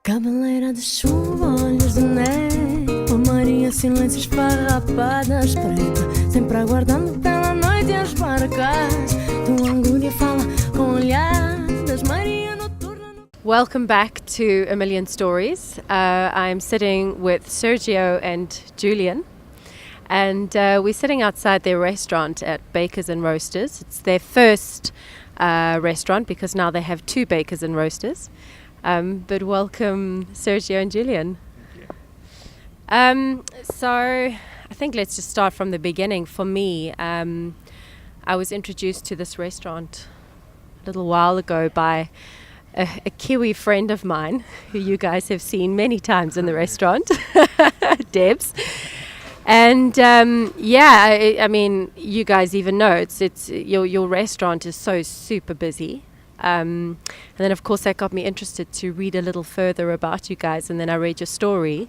Cabeleira de chuva, olhos de neve, Maria, silêncio esfarrapadas, preta, sempre aguardando pela noite as barcas. Tua angúria fala com olhadas, Maria noturna. Welcome back to A Million Stories. I'm sitting with Sergio and Julian, and we're sitting outside their restaurant at Bakers and Roasters. It's their first restaurant because now they have two Bakers and Roasters. But welcome, Sergio and Julian. Thank you. So I think let's just start from the beginning. For me, I was introduced to this restaurant a little while ago by a Kiwi friend of mine who you guys have seen many times in the restaurant, Debs. And I mean, you guys even know it's your restaurant is so super busy. And then of course that got me interested to read a little further about you guys, and then I read your story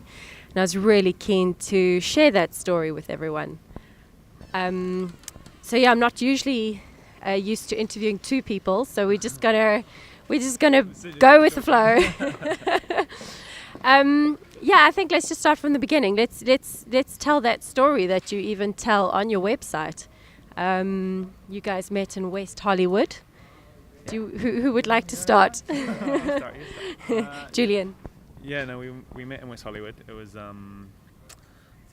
and I was really keen to share that story with everyone. I'm not usually used to interviewing two people, so we're just gonna go with the flow. I think let's just start from the beginning. Let's tell that story that you even tell on your website. You guys met in West Hollywood. Who would like to start? Julian. Yeah, no, we met in West Hollywood. It was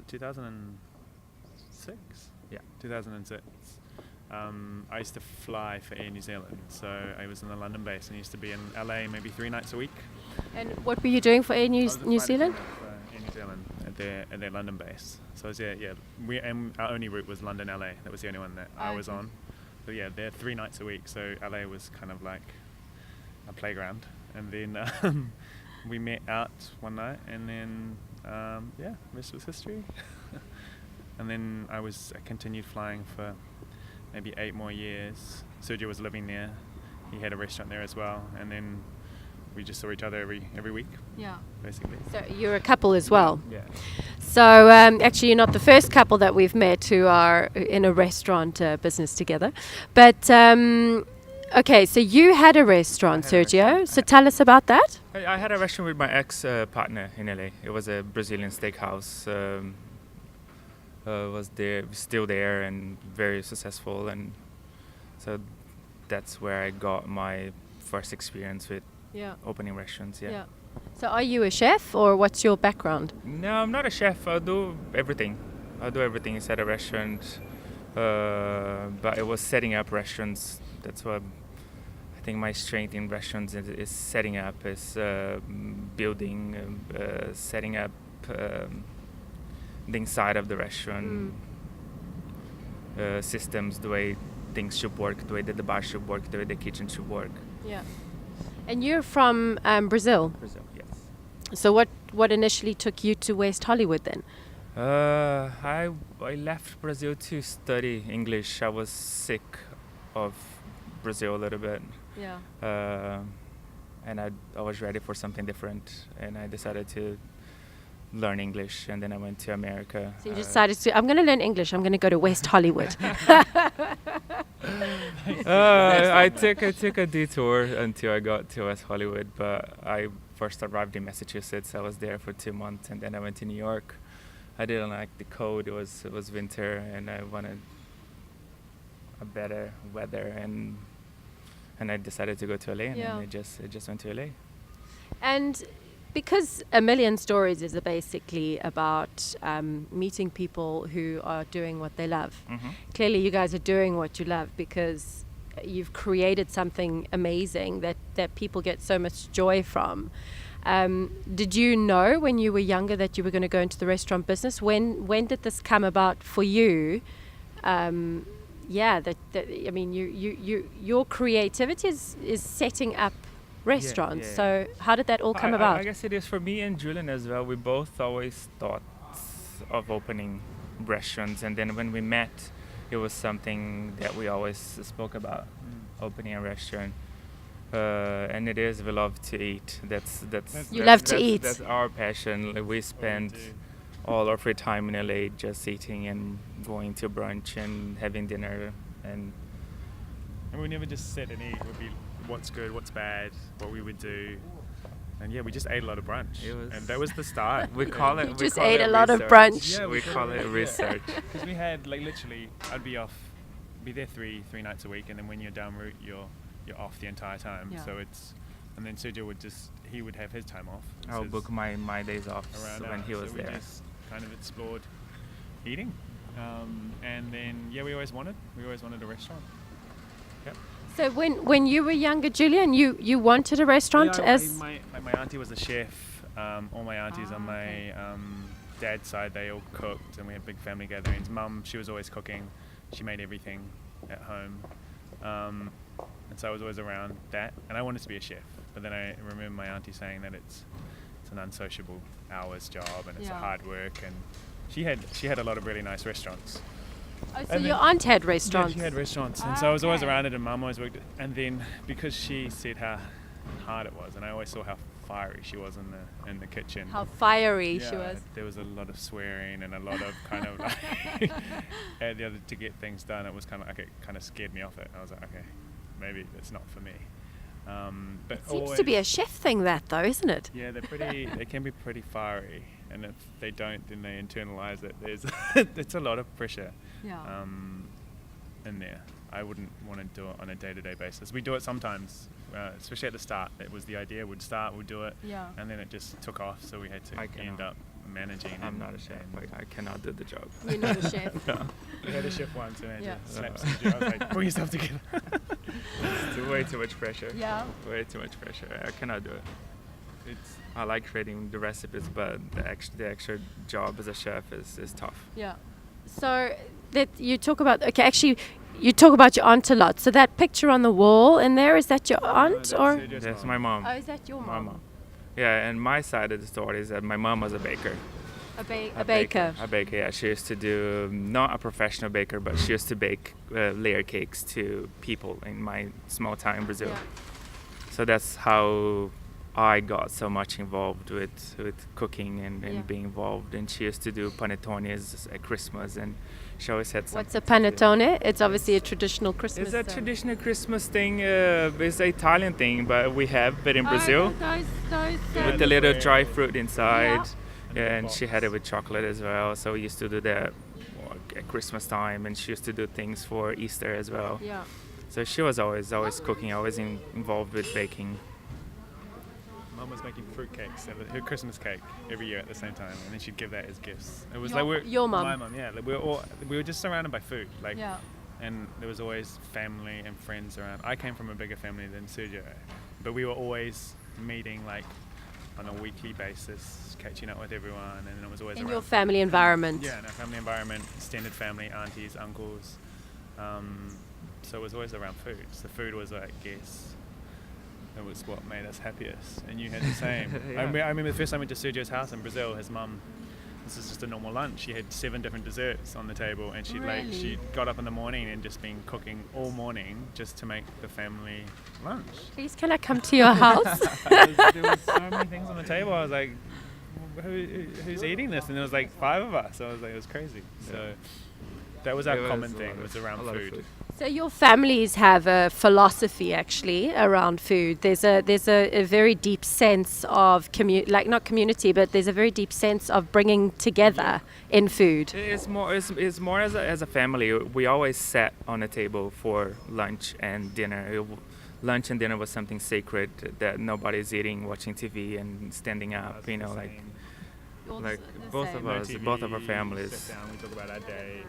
2006? Yeah, 2006. I used to fly for Air New Zealand, so I was in the London base and used to be in LA maybe 3 nights a week. And what were you doing for Air New Zealand? Air New Zealand at their London base. So our only route was London LA. That was the only one that I was on. So yeah, they're 3 nights a week, so LA was kind of like a playground. And then we met out one night, and then rest was history. And then I continued flying for maybe 8 more years. Sergio was living there; he had a restaurant there as well, and then we just saw each other every week. Yeah, basically. So you're a couple as well. Yeah. So actually, you're not the first couple that we've met who are in a restaurant business together. But okay, so you had a restaurant, Sergio. So tell us about that. I had a restaurant with my ex-partner in LA. It was a Brazilian steakhouse. Was still there, and very successful. And so that's where I got my first experience with opening restaurants. Yeah. So are you a chef, or what's your background? No, I'm not a chef. I do everything inside a restaurant. But it was setting up restaurants. That's what I think my strength in restaurants is setting up, is building, setting up the inside of the restaurant, systems, the way things should work, the way that the bar should work, the way the kitchen should work. Yeah. And you're from Brazil? Brazil, yes. So what initially took you to West Hollywood then? I left Brazil to study English. I was sick of Brazil a little bit. Yeah. And I was ready for something different, and I decided to learn English, and then I went to America. So you decided I'm going to learn English. I'm going to go to West Hollywood. I took a detour until I got to West Hollywood, but I first arrived in Massachusetts. I was there for 2 months, and then I went to New York. I didn't like the cold. It was winter, and I wanted a better weather, and I decided to go to LA, and then I just went to LA. And because A Million Stories is basically about meeting people who are doing what they love. Mm-hmm. Clearly you guys are doing what you love, because you've created something amazing that people get so much joy from. Did you know when you were younger that you were going to go into the restaurant business? When did this come about for you? Your creativity is setting up restaurants. Yeah. So how did that all come about? I guess it is for me and Julian as well. We both always thought of opening restaurants, and then when we met, it was something that we always spoke about, opening a restaurant. And it is, we love to eat. That's our passion. Like, we spend all our free time in LA just eating and going to brunch and having dinner, and we never just sit and eat. It would be what's good, what's bad, what we would do. And yeah, we just ate a lot of brunch, and that was the start. We call it. You we just call ate it a lot of research. brunch. Yeah, we call it research. Because we had like literally, I'd be there three nights a week, and then when you're down route, you're off the entire time. Yeah. So and then Sergio would have his time off. I'll book my days off around when he was so there. We just kind of explored eating, and then we always wanted a restaurant. Yep. So when you were younger, Julian, you wanted a restaurant my auntie was a chef. All my aunties on my dad's side, they all cooked, and we had big family gatherings. Mum, she was always cooking. She made everything at home, and so I was always around that. And I wanted to be a chef, but then I remember my auntie saying that it's an unsociable hours job, and it's a hard work. And she had a lot of really nice restaurants. Oh, so your aunt had restaurants? Yeah, she had restaurants, and so I was always around it, and Mum always worked it. And then because she said how hard it was, and I always saw how fiery she was in the kitchen. How fiery she was. There was a lot of swearing and a lot of kind of like and to get things done. It was kind of like, it kind of scared me off it. I was like, okay, maybe it's not for me. But it seems to be a chef thing, that though, isn't it? Yeah, they can be pretty fiery, and if they don't, then they internalize it. It's a lot of pressure. Yeah. In there. I wouldn't want to do it on a day-to-day basis. We do it sometimes, especially at the start. It was the idea. We'd do it, and then it just took off, so we had to end up managing. I'm not a chef. I cannot do the job. You're not a chef. No. We had a chef once, and I just slapped Sergio. I was like, pull yourself together. It's way too much pressure. Yeah. Way too much pressure. I cannot do it. I like creating the recipes, but the actual job as a chef is tough. Yeah. So that you talk about, you talk about your aunt a lot. So that picture on the wall in there, is that your aunt or? That's my mom. Oh, is that your mom? My mom. Yeah, and my side of the story is that my mom was a baker. A baker. A baker, yeah. She used to do, not a professional baker, but she used to bake layer cakes to people in my small town in Brazil. Yeah. So that's how I got so much involved with cooking and being involved. And she used to do panetones at Christmas, and she always had something. What's a panettone? It's obviously a traditional Christmas. It's a traditional Christmas thing. It's an Italian thing, but we have it in Brazil with the little dry fruit inside. Yeah, and she had it with chocolate as well. So we used to do that at Christmas time, and she used to do things for Easter as well. Yeah. So she was always cooking, always involved with baking. Mum was making fruitcakes, her Christmas cake every year at the same time, and then she'd give that as gifts. It was your mum. My mum, yeah. Like we were just surrounded by food, and there was always family and friends around. I came from a bigger family than Sergio, but we were always meeting like on a weekly basis, catching up with everyone, and it was always in around your family environment. Yeah, in our family environment, extended family, aunties, uncles. So it was always around food. So the food was, I guess, it was what made us happiest. And you had the same. Yeah. I remember the first time I went to Sergio's house in Brazil, his mum, this is just a normal lunch. She had 7 different desserts on the table, and she got up in the morning and just been cooking all morning just to make the family lunch. Please, can I come to your house? There was so many things on the table. I was like, who's eating this? And there was like 5 of us. So I was like, it was crazy. So that was our common thing, was around food. So your families have a philosophy actually around food. There's a very deep sense of not community, but there's a very deep sense of bringing together in food. It's more as a family. We always sat on a table for lunch and dinner. Lunch and dinner was something sacred that nobody's eating, watching TV and standing up. You know, like both of us, both of our families. Sit down, we talk about our day.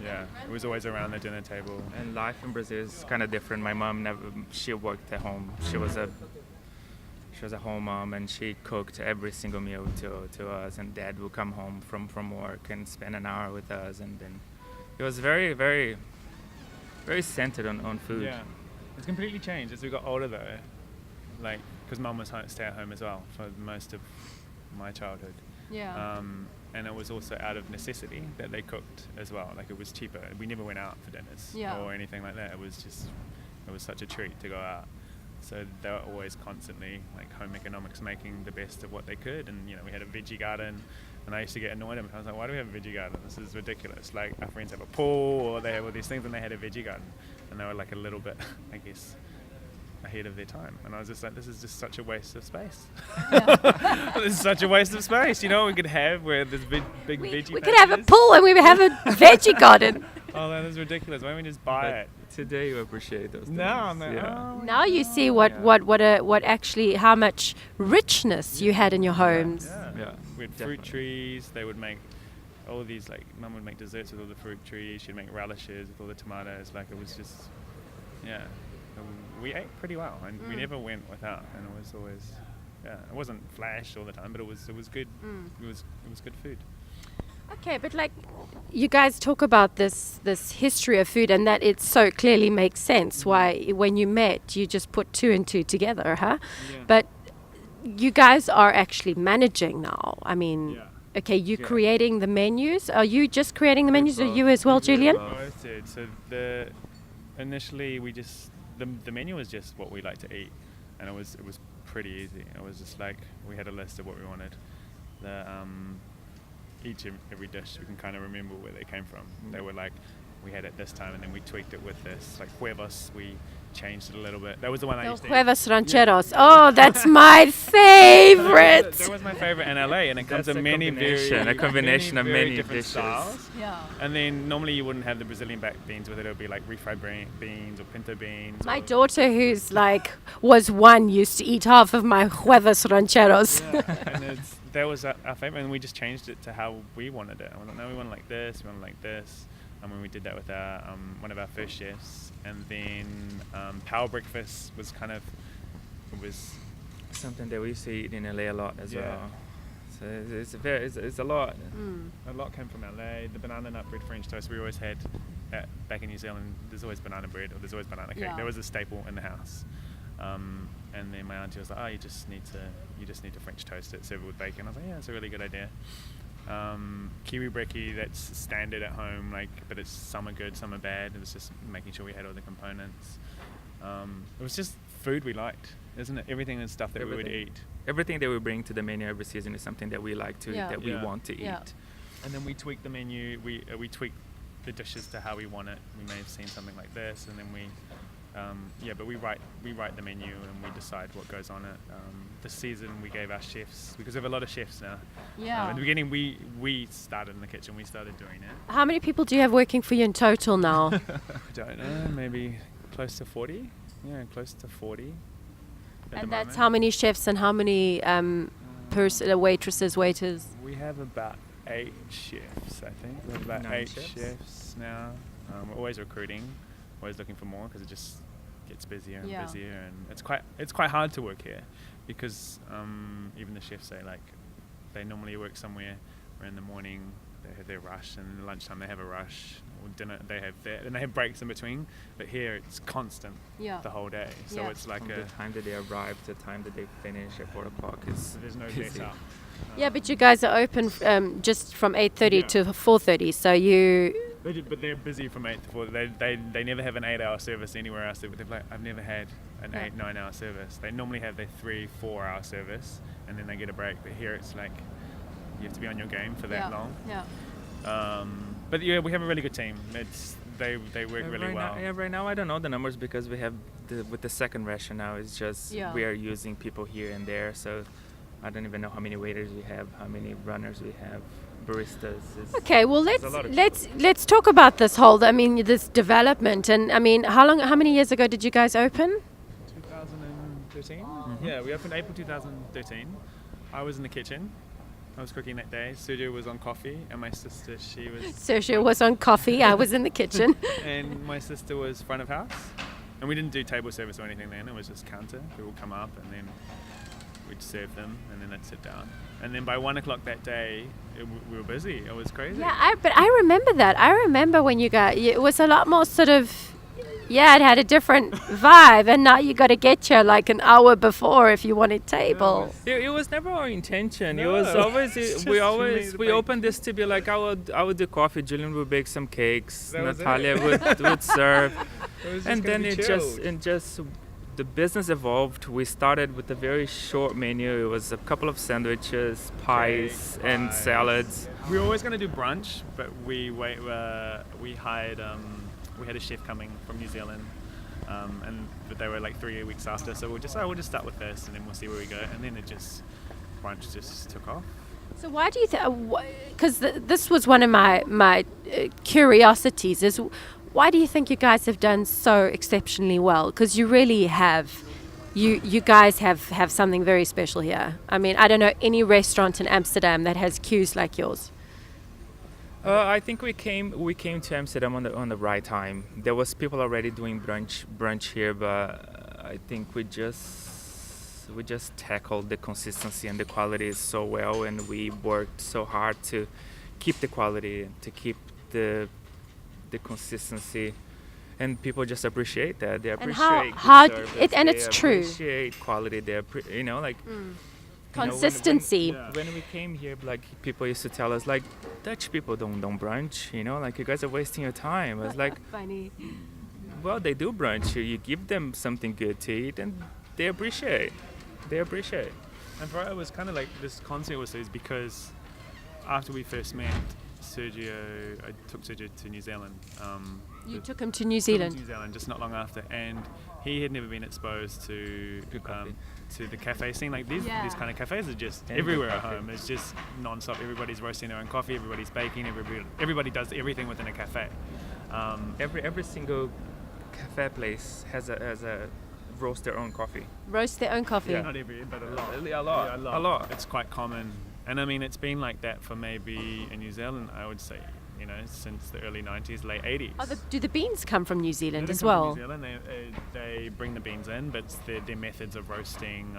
Yeah, it was always around the dinner table. And life in Brazil is kind of different. My mom she worked at home. She was a home mom, and she cooked every single meal to us. And Dad would come home from work and spend an hour with us. And then it was very, very, very centered on food. Yeah, it's completely changed as we got older though. Like, because Mum was stay at home as well for most of my childhood. Yeah. And it was also out of necessity that they cooked as well. Like, it was cheaper. We never went out for dinners or anything like that. It was such a treat to go out. So they were always constantly, like, home economics, making the best of what they could. And, we had a veggie garden, and I used to get annoyed at them. I was like, why do we have a veggie garden? This is ridiculous. Like, our friends have a pool, or they have all these things, and they had a veggie garden. And they were like a little bit, I guess, ahead of their time, and I was just like, this is just such a waste of space. Yeah. This is such a waste of space. You know what we could have where there's big veggie We could have a patches? pool and we would have a veggie garden. Oh, that is ridiculous. Why don't we just buy it? Today you appreciate those things. No, no. Yeah. Oh, Now you see what actually how much richness you had in your homes. Yeah. Yeah, We had definitely. fruit trees. They would make all these, like, Mum would make desserts with all the fruit trees. She'd make relishes with all the tomatoes. Like, it was just, yeah. We ate pretty well, and we never went without. And it was always, yeah. It wasn't flash all the time, but it was good. It was good food. Okay, but like you guys talk about this history of food, and that it so clearly makes sense why when you met you just put two and two together, huh? Yeah. But you guys are actually managing now. I mean, Yeah. okay, you Yeah. creating the menus. Are you just creating the menus, or both. you as well, We do Julian? both. Both did. So initially we just the menu was just what we like to eat, and it was pretty easy. It was just like we had a list of what we wanted. Each and every dish we can kind of remember where they came from. They were like, we had it this time, and then we tweaked it with this. Like huevos, we changed it a little bit. That was the one I used to eat. Huevos rancheros. Oh, that's my favorite. That was my favorite in LA, and it comes That's in a many combination, a combination of very many different dishes. styles. Yeah. And then normally you wouldn't have the Brazilian back beans with it. It would be like refried beans or pinto beans. My or daughter, who's like was one, used to eat half of my huevos rancheros. Yeah, and that was our favorite, and we just changed it to how we wanted it. And we're like, no, we want it like this, we want it like this. And when we did that with our one of our first chefs, and then Power Breakfast was kind of, it was Something that we used to eat in LA a lot as Yeah. well. So it's a lot. a lot came from LA. The banana nut bread French toast we always had back in New Zealand. There's always banana bread, or there's always banana cake. Yeah. There was a staple in the house. And then my auntie was like, oh, you just need to French toast it, serve it with bacon. I was like, yeah, that's a really good idea. Kiwi brekkie, that's standard at home, like, but it's some are good, some are bad. It was just making sure we had all the components. It was just food we liked, isn't it? Everything is stuff that we would Everything. eat. Everything that we bring to the menu every season is something that we like to eat, Yeah. that we Yeah. want to Yeah. eat. And then we tweak the menu. We tweak the dishes to how we want it. We may have seen something like this, and then but we write the menu and we decide what goes on it. This season we gave our chefs, because we have a lot of chefs now. Yeah. In the beginning we started in the kitchen. We started doing it. How many people do you have working for you in total now? I don't know, maybe close to 40. Yeah, close to 40. at the And that's moment. how many chefs and how many waitresses, waiters? We have about 8 chefs, I think. We have about 9 8 chefs. chefs now. We're always recruiting, always looking for more, because it just gets busier and Yeah. busier, and it's quite hard to work here, because even the chefs say, like, they normally work somewhere where in the morning they have their rush, and lunchtime they have a rush, or dinner they have that, and they have breaks in between. But here it's constant Yeah. the whole day, so Yeah. it's like From the time that they arrive to the time that they finish at 4 o'clock is there's no busy. let up. Yeah, but you guys are open just from 8:30 Yeah. to 4:30, so you... But they're busy from 8 to 4. They never have an 8-hour service anywhere else. I've never had an Yeah. 8-9 hour service. They normally have their 3-4 hour service, and then they get a break. But here it's like you have to be on your game for that Yeah. long. Yeah. But yeah, we have a really good team. They work really right well. Now, right now I don't know the numbers, because we have with the second restaurant now, it's just Yeah. we are using people here and there, so I don't even know how many waiters we have, how many runners we have, baristas. Okay, well There's a lot of let's talk about this whole, I mean, this development. And I mean, how many years ago did you guys open? 2013? Yeah, we opened April 2013. I was in the kitchen. I was cooking that day. Sergio was on coffee, and my sister, she was... Sergio was on coffee, I was in the kitchen. and my sister was front of house. And we didn't do table service or anything then. It was just counter. People would come up, and then we'd serve them, and then they'd sit down. And then by 1 o'clock that day, we were busy. It was crazy. Yeah, but I remember that. I remember when you got, it was a lot more sort of, yeah, it had a different vibe, and now you got to get here like an hour before if you wanted table. It was never our intention. It No, was always it's we just always me, we like- opened this to be like I would do coffee. Julian would bake some cakes. That was Natalia it. would serve, It was just and gonna then be it chilled. just the business evolved. We started with a very short menu. It was a couple of sandwiches, pies, and pies. salads. We were always going to do brunch, but we hired we had a chef coming from New Zealand, but they were like 3 weeks after, so we'll just start with this and then we'll see where we go, and then brunch just took off. So why do you think? Because this was one of my curiosities. Is why do you think you guys have done so exceptionally well? Because you really have. You guys have something very special here. I mean, I don't know any restaurant in Amsterdam that has queues like yours. I think we came to Amsterdam on the right time. There was people already doing brunch here, but I think we just tackled the consistency and the quality so well, and we worked so hard to keep the quality, to keep the consistency, and people just appreciate that. They appreciate and it's true. They appreciate quality. They Consistency. When we came here, like people used to tell us, like Dutch people don't brunch. Like you guys are wasting your time. I was like, funny. Well, they do brunch. You give them something good to eat, and they appreciate. And for us, it was kind of like this concept was because after we first met, I took Sergio to New Zealand. You took him to New Zealand? New Zealand, just not long after, and he had never been exposed to the cafe scene. Like these kind of cafes are just everywhere at home. It's just non-stop. Everybody's roasting their own coffee. Everybody's baking. Everybody does everything within a cafe. Every single cafe place has a roast their own coffee. Roast their own coffee. Yeah, not every, but a lot. A lot. It's quite common, and I mean it's been like that for maybe in New Zealand. I would say, since the early 90s, late 80s. Do the beans come from New Zealand as From well? New Zealand, they bring the beans in, but their methods of roasting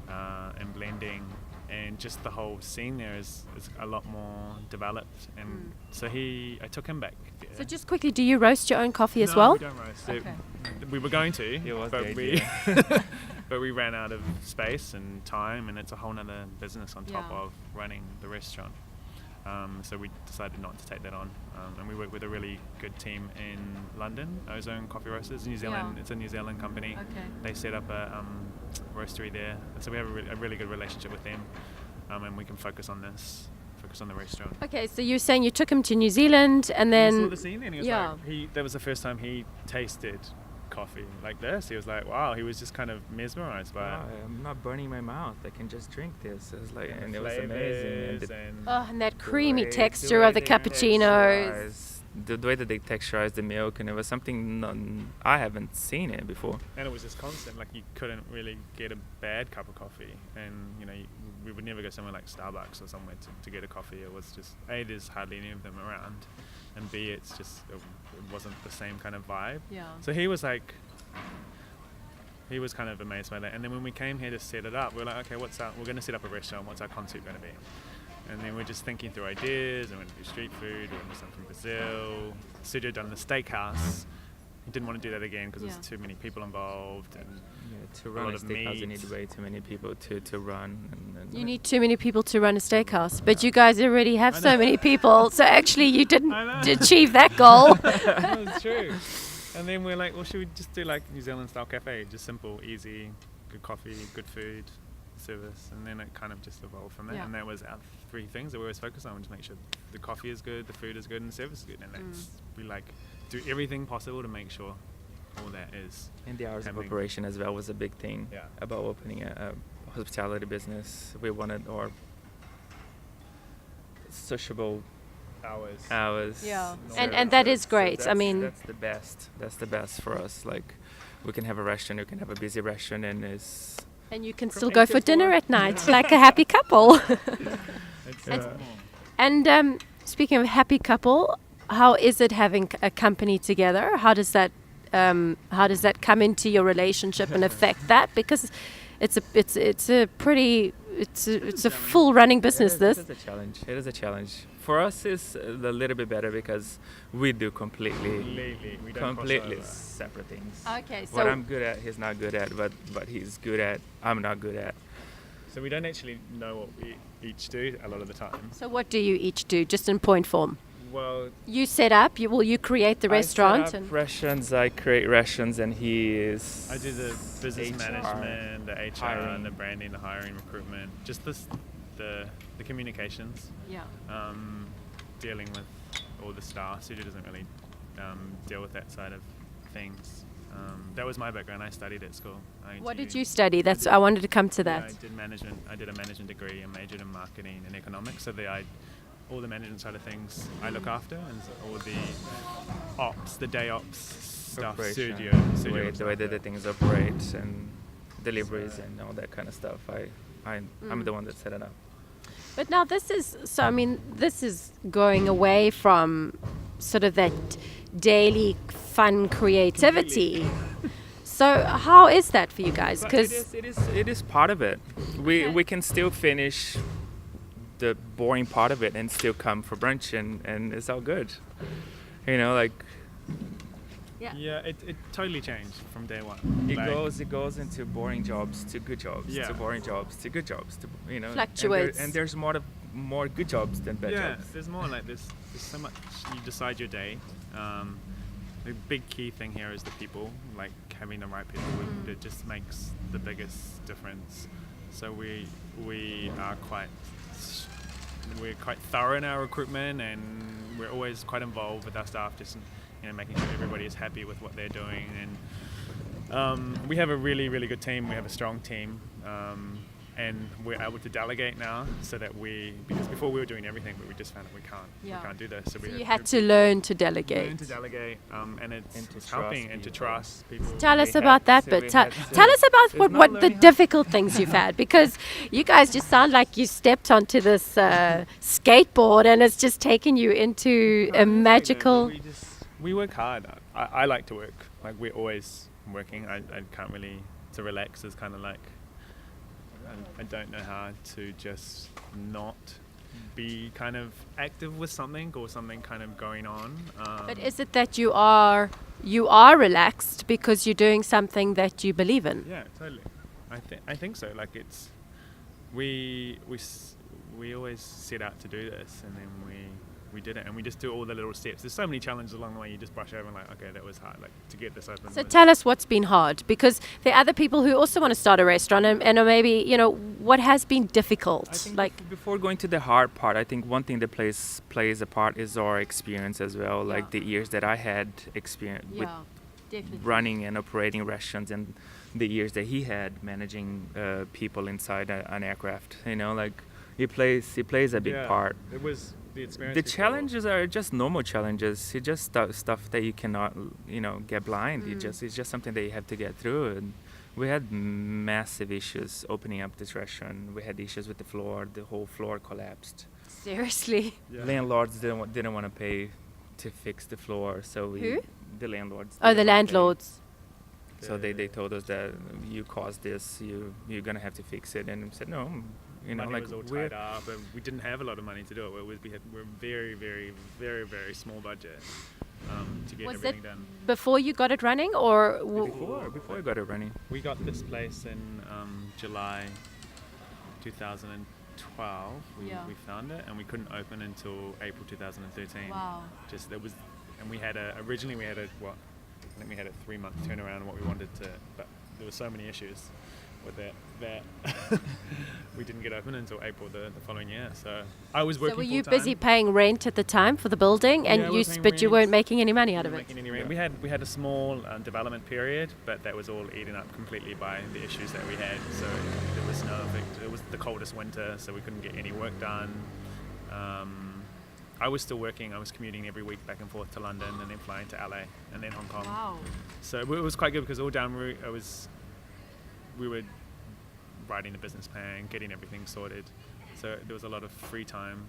and blending and just the whole scene there is a lot more developed. And so I took him back there. So just quickly, do you roast your own coffee as No, well? we don't roast. Okay. We were going to, but we ran out of space and time, and it's a whole nother business on top of running the restaurant. So we decided not to take that on, and we work with a really good team in London, Ozone Coffee Roasters, New Zealand. It's a New Zealand company. Okay. They set up a roastery there, so we have a really good relationship with them, and we can focus on the restaurant. Okay, so you're saying you took him to New Zealand, and then He saw the scene, and he was like, that was the first time he tasted coffee like this. He was like, wow, he was just kind of mesmerized by it. I'm not burning my mouth. I can just drink this. It was like, and it was amazing. And that creamy texture of the cappuccinos. The way that they texturized the milk, and it was something I haven't seen it before. And it was just constant. Like you couldn't really get a bad cup of coffee, and we would never go somewhere like Starbucks or somewhere to get a coffee. It was just A, there's hardly any of them around, and B, it wasn't the same kind of vibe. Yeah. So he was kind of amazed by that. And then when we came here to set it up, we were like, okay, we're going to set up a restaurant. What's our concept going to be? And then we're just thinking through ideas. We want to do street food. We want to do something from Brazil. Sergio done the steakhouse. He didn't want to do that again because there's too many people involved. And to run a steakhouse, you need way too many people to run. You need too many people to run a steakhouse, but you guys already have so many people. So actually, you didn't achieve that goal. That's true. And then we're like, well, should we just do like New Zealand style cafe? Just simple, easy, good coffee, good food, service. And then it kind of just evolved from that. And that was our 3 things that we always focus on. Just make sure the coffee is good, the food is good, and the service is good. And that's, we do everything possible to make sure all that is. And the hours of operation as well was a big thing about opening a hospitality business. We wanted our sociable hours. Yeah. And that is great. So I mean, that's the best. That's the best for us. Like, we can have a restaurant, you can have a busy restaurant, and you can still go for dinner at night like a happy couple. And speaking of happy couple, how is it having a company together? How does that come into your relationship and affect that? Because it's a full running business. It is a challenge. For us, it's a little bit better because we do completely separate things. Okay, so what I'm good at, he's not good at, but he's good at, I'm not good at. So we don't actually know what we each do a lot of the time. So what do you each do, just in point form? Well, you set up. You create the restaurant. I set up restaurants. I create restaurants, and he is. I do the business management, the HR, and the branding, the hiring, recruitment. Just the communications. Yeah. Dealing with all the staff. Sergio doesn't really deal with that side of things. That was my background. I studied at school. What did you study? I wanted to come to that. I did management. I did a management degree and majored in marketing and economics. So all the management side of things I look after, and all the ops, the day ops stuff, Sergio the way that the things operate and deliveries and all that kind of stuff. I'm the one that set it up. But now this is going away from sort of that daily fun creativity. So how is that for you guys? Because it is part of it. We can still finish the boring part of it and still come for brunch and it's all good. Yeah, it totally changed from day one. It goes into boring jobs to good jobs to boring jobs to good jobs to fluctuates. And there's more good jobs than bad jobs. Yeah, there's more like there's so much. You decide your day. The big key thing here is the people, like having the right people. It just makes the biggest difference. So we're quite thorough in our recruitment, and we're always quite involved with our staff, just making sure everybody is happy with what they're doing. And we have a really, really good team. We have a strong team, and we're able to delegate now, so that because before we were doing everything, but we just found that we can't do this. So you had to learn to delegate. And it's helping and to trust people. Tell us about that, but tell us about what the difficult things you've had, because you guys just sound like you stepped onto this skateboard and it's just taken you into a magical. We work hard. I like to work. Like, we're always working. I can't really. To relax is kind of like. I don't know how to just not be kind of active with something or something kind of going on. But is it that you are relaxed because you're doing something that you believe in? Yeah, totally. I think so. Like, it's we always set out to do this, and then we did it, and we just do all the little steps. There's so many challenges along the way. You just brush over and like, okay, that was hard. Like, to get this open. So tell us what's been hard, because there are other people who also want to start a restaurant, and maybe what has been difficult. I think before going to the hard part, I think one thing that plays a part is our experience as well. Like the years that I had experience with running and operating restaurants, and the years that he had managing people inside an aircraft. It plays a big part. It was. The challenges are just normal challenges. It's just stuff that you cannot, get blind. It's just something that you have to get through. And we had massive issues opening up this restaurant. We had issues with the floor. The whole floor collapsed. Seriously? Yeah. Landlords didn't want to pay to fix the floor, so Who? The landlords. Oh, the landlords. So they told us that you caused this. You're gonna have to fix it, and we said no. Money was all tied up, and we didn't have a lot of money to do it. We're a very, very, very, very small budget to get everything done. Before you got it running, or before I got it running? We got this place in July 2012. We found it, and we couldn't open until April 2013. Wow. And we had originally we had a 3-month turnaround on what we wanted to, but there were so many issues with that we didn't get open until April the following year. So I was working. So were you full-time. busy paying rent at the time for the building, and you weren't making any money out of it? We had a small development period, but that was all eaten up completely by the issues that we had. So there was no effect. It was the coldest winter, so we couldn't get any work done. I was still working. I was commuting every week back and forth to London, and then flying to LA, and then Hong Kong. Wow. So it was quite good, because all down route we were writing the business plan, getting everything sorted. So there was a lot of free time.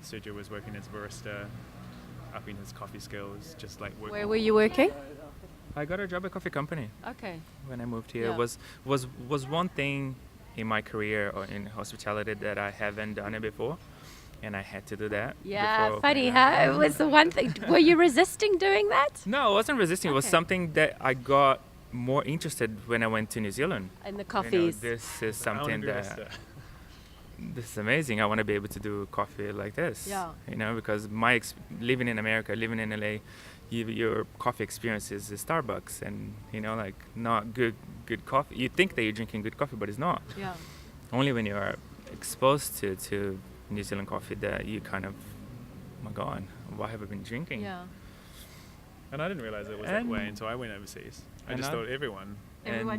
Sergio was working as a barista, upping his coffee skills, just like working. Where were you working? I got a job at a coffee company. Okay. When I moved here, Yeah. was one thing in my career or in hospitality that I haven't done it before, and I had to do that. Yeah, funny, huh? It was the one thing. Were you resisting doing that? No, I wasn't resisting. It was Okay. something that I got more interested when I went to New Zealand. In the coffees. This is something that this is amazing. I want to be able to do coffee like this. Yeah. Because living in America, living in LA, your coffee experience is Starbucks, and not good coffee. You think that you're drinking good coffee, but it's not. Yeah. Only when you are exposed to New Zealand coffee that you kind of, oh my God, what have I been drinking? Yeah. And I didn't realize it was that way until I went overseas. I just thought everyone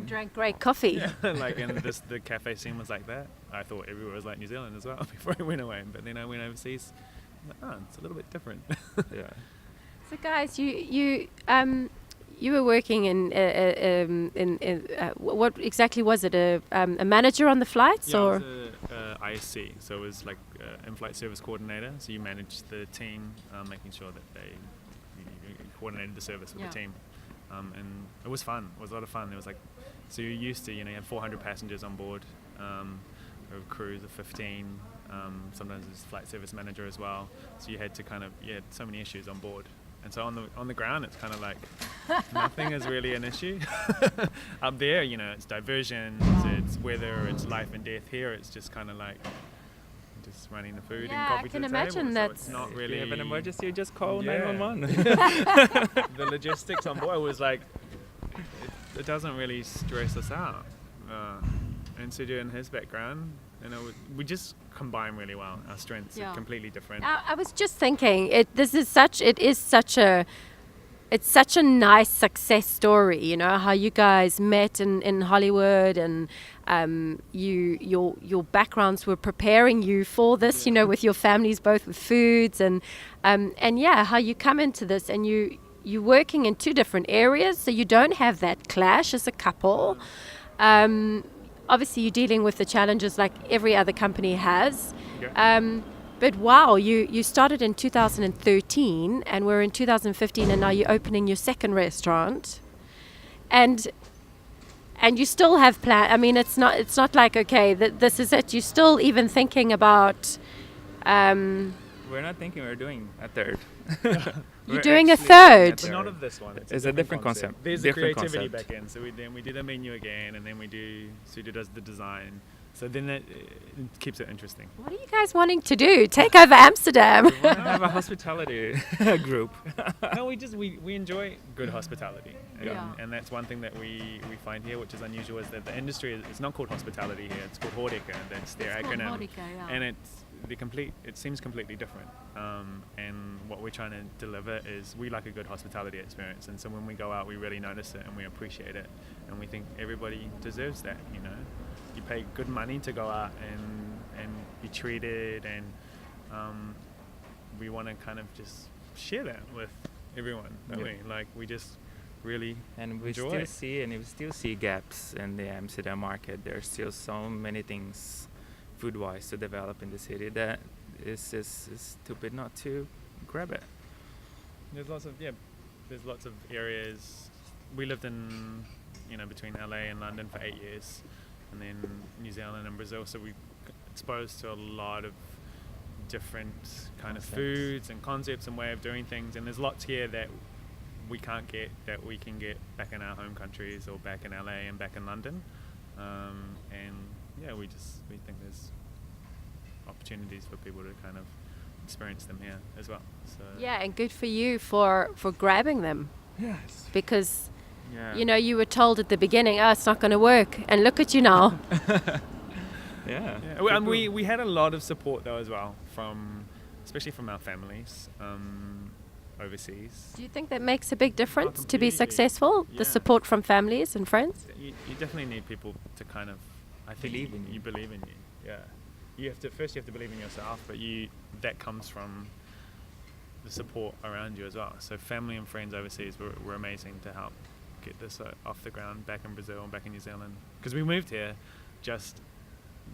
drank great coffee. like, and the cafe scene was like that. I thought everywhere was like New Zealand as well before I went away. But then I went overseas. I'm like, it's a little bit different. Yeah. So guys, you were working in what exactly was it? A manager on the flights, or? I was a ISC, so it was like in-flight service coordinator. So you managed the team, making sure that you coordinated the service with the team. And it was fun. It was a lot of fun. It was like, so you're used to, you have 400 passengers on board, a crews of 15. Sometimes there's flight service manager as well. So you had to you had so many issues on board. And so on the ground, it's kind of like nothing is really an issue. Up there, it's diversions, it's weather, it's life and death. Here, it's just kind of like just running the food and coffee to the table. I can imagine that's so not really. If you have an emergency, you just call 911. The logistics on board was like, it doesn't really stress us out. And Sergio and his background, we just combine really well. Our strengths are completely different. I was just thinking, it's such a nice success story, how you guys met in Hollywood, and your backgrounds were preparing you for this, with your families, both with foods, and how you come into this, and you're working in two different areas, so you don't have that clash as a couple. Obviously, you're dealing with the challenges like every other company has. Okay. But wow, you started in 2013, and we're in 2015, and now you're opening your second restaurant, and you still have plan. I mean, it's not like, okay, this is it. You're still even thinking about. We're not thinking. We're doing a third. You're doing a third. But not of this one. It's a different concept. There's different creativity concept. back in. So we did a menu again, and then Sergio does the design. So then that keeps it interesting. What are you guys wanting to do? Take over Amsterdam? We want to have a hospitality group. No, we enjoy good hospitality. And that's one thing that we find here, which is unusual, is that the industry it's not called hospitality here. It's called Horeca. That's their acronym. And it seems completely different. And what we're trying to deliver is we like a good hospitality experience. And so when we go out, we really notice it and we appreciate it. And we think everybody deserves that, You pay good money to go out and be treated, and we want to kind of just share that with everyone, don't we? Like, we just really enjoy it. We still see gaps in the Amsterdam market. There's still so many things food-wise to develop in the city that it's stupid not to grab it. There's lots of areas. We lived in, between LA and London for 8 years. And then New Zealand and Brazil, so we're exposed to a lot of different kind of foods and concepts and way of doing things, and there's lots here that we can't get that we can get back in our home countries or back in LA and back in London, we think there's opportunities for people to kind of experience them here as well. So and good for you for grabbing them. Yes. Because you were told at the beginning, it's not going to work, and look at you now. Well, and we had a lot of support though as well, especially from our families overseas. Do you think that makes a big difference to be successful? The support from families and friends. You definitely need people to kind of, I think, you believe in you. Yeah, you have to believe in yourself, but that comes from the support around you as well. So family and friends overseas were amazing to help get this off the ground back in Brazil and back in New Zealand, because we moved here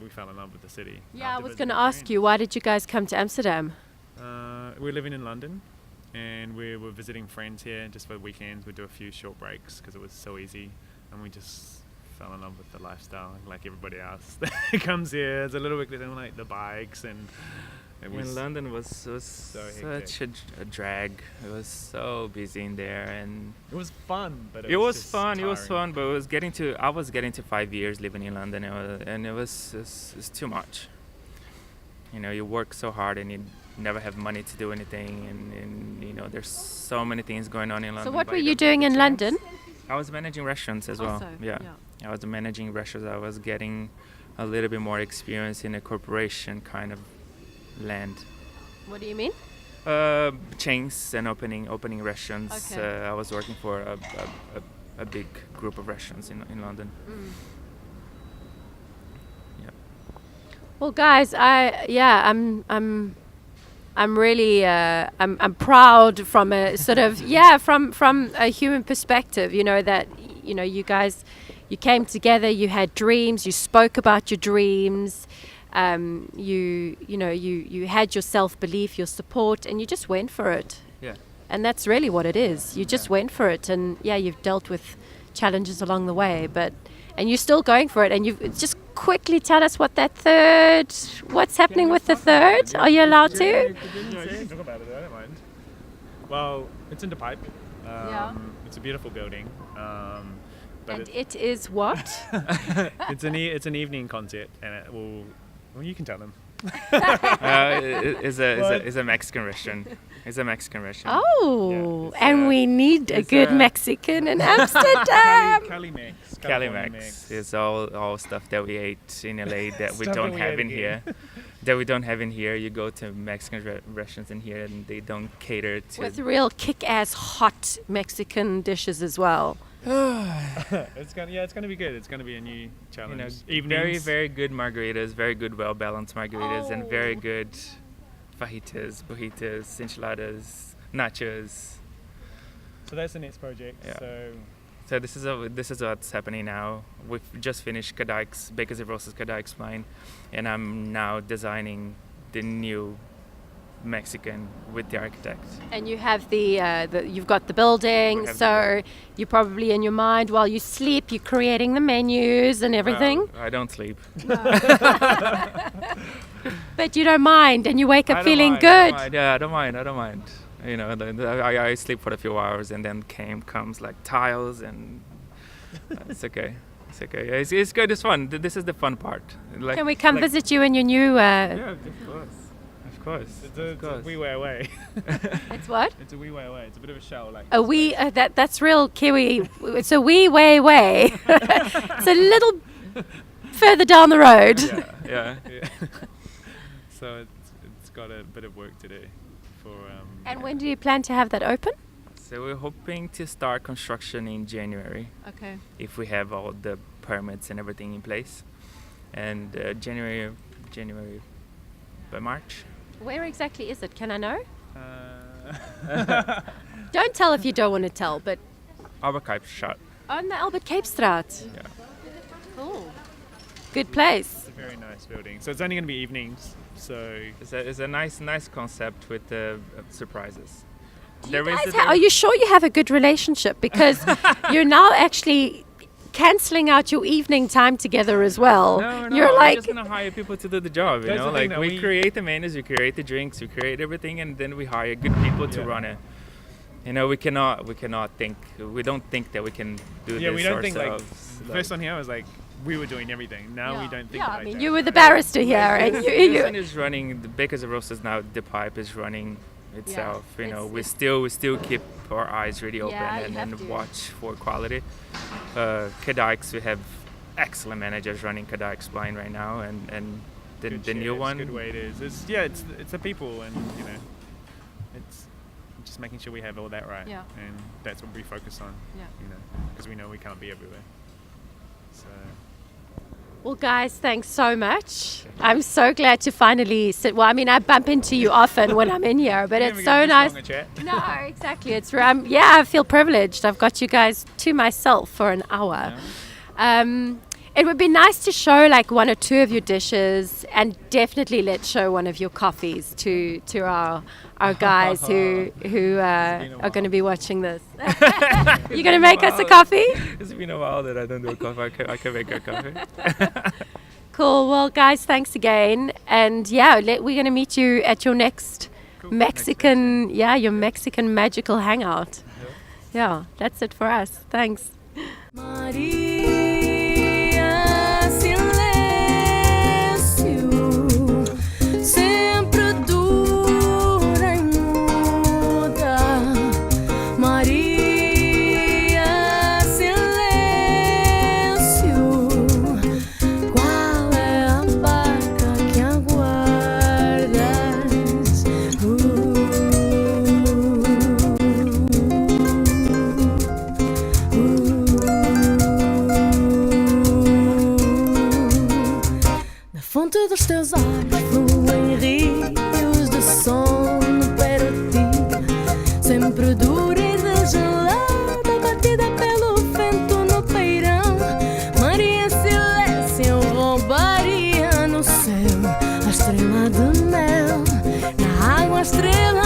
we fell in love with the city. I was going to ask you, why did you guys come to Amsterdam? We're living in London, and we were visiting friends here just for weekends. We'd do a few short breaks because it was so easy, and we just fell in love with the lifestyle like everybody else that comes here. It's a little bit, they don't like the bikes, and London was such a drag. It was so busy in there, and it was fun, but it was fun. But I was getting to 5 years living in London, and it was too much. You work so hard and you never have money to do anything, and there's so many things going on in London. So what were you doing in London? I was managing restaurants as well. I was managing restaurants. I was getting a little bit more experience in a corporation kind of land. What do you mean? Chains and opening restaurants. Okay. I was working for a big group of restaurants in London. Well, guys, I'm really I'm proud from a sort of from a human perspective. You know that you guys, you came together, you had dreams, you spoke about your dreams, you had your self-belief, your support, and you just went for it. Yeah. And that's really what it is. You just went for it, and you've dealt with challenges along the way, and you're still going for it. And you just quickly tell us what's happening with the third. Are you allowed to? Yeah, you can talk about it. I don't mind. Well, it's in the pipe. It's a beautiful building. But it is what? it's an evening concert, and it will. Well, you can tell them. It's a Mexican restaurant. It's a Mexican restaurant. Oh, and we need a good Mexican in Amsterdam. Cali-Mex is all stuff that we ate in LA that we don't have in here. That we don't have in here. You go to Mexican restaurants in here and they don't cater to... With real kick-ass hot Mexican dishes as well. It's gonna be good. It's gonna be a new challenge. Very, very good margaritas, very good, well-balanced margaritas, and very good fajitas, burritos, enchiladas, nachos. So that's the next project. Yeah. So this is what's happening now. We've just finished Bakers and Roasters Kadijk's line, and I'm now designing the new Mexican with the architect. And you have you've got the building, so you're probably in your mind while you sleep, you're creating the menus and everything. I don't sleep. But you don't mind, and you wake up feeling good. I don't mind. You know, I sleep for a few hours, and then comes like tiles, and it's okay. It's okay. It's good. It's fun. This is the fun part. Can we come visit you in your new? Yeah, of course. It's a wee way away. It's what? It's a wee way away. It's a bit of a shell. That's real Kiwi. It's a wee way away. It's a little further down the road. Yeah. So it's got a bit of work to do. And when do you plan to have that open? So we're hoping to start construction in January. Okay. If we have all the permits and everything in place, and January by March. Where exactly is it? Can I know? Don't tell if you don't want to tell, but... Albert Kuipstraat. On the Albert Kuipstraat. Yeah. Cool. Good place. It's a very nice building. So it's only going to be evenings. So it's a nice concept with surprises. Are you sure you have a good relationship? Because you're now actually cancelling out your evening time together as well. No, you're we're just gonna hire people to do the job. That's the thing, we create the menus, we create the drinks, we create everything, and then we hire good people to run it. We don't think that we can do this ourselves. We don't think first on here I was like, we were doing everything. Now we don't think like that. You were the barrister here, and you is running the Bakers and Roasters now. The pipe is running itself. We still keep our eyes really open and watch for quality. Kadijk's, we have excellent managers running Kadijk's line right now, and the new one. Good way it is. It's the people, and it's just making sure we have all that right. Yeah. And that's what we focus on. Yeah. Because we know we can't be everywhere. So. Well, guys, thanks so much. I'm so glad to finally sit. Well, I mean, I bump into you often when I'm in here, but it's so nice. No, exactly. I feel privileged. I've got you guys to myself for an hour. Yeah. It would be nice to show like one or two of your dishes, and definitely let's show one of your coffees to our guys who are going to be watching this. You're going to make us a coffee? It's been a while that I don't do a coffee. I can make a coffee. Cool. Well, guys, thanks again. And we're going to meet you at your next Mexican, your Mexican magical hangout. Yeah, that's it for us. Thanks. Ooh. dos teus olhos fluem rios de som no Peruti, sempre dura e gelada, batida pelo vento no peirão. Maria Silêncio, eu roubaria no céu a estrela de mel, na água a estrela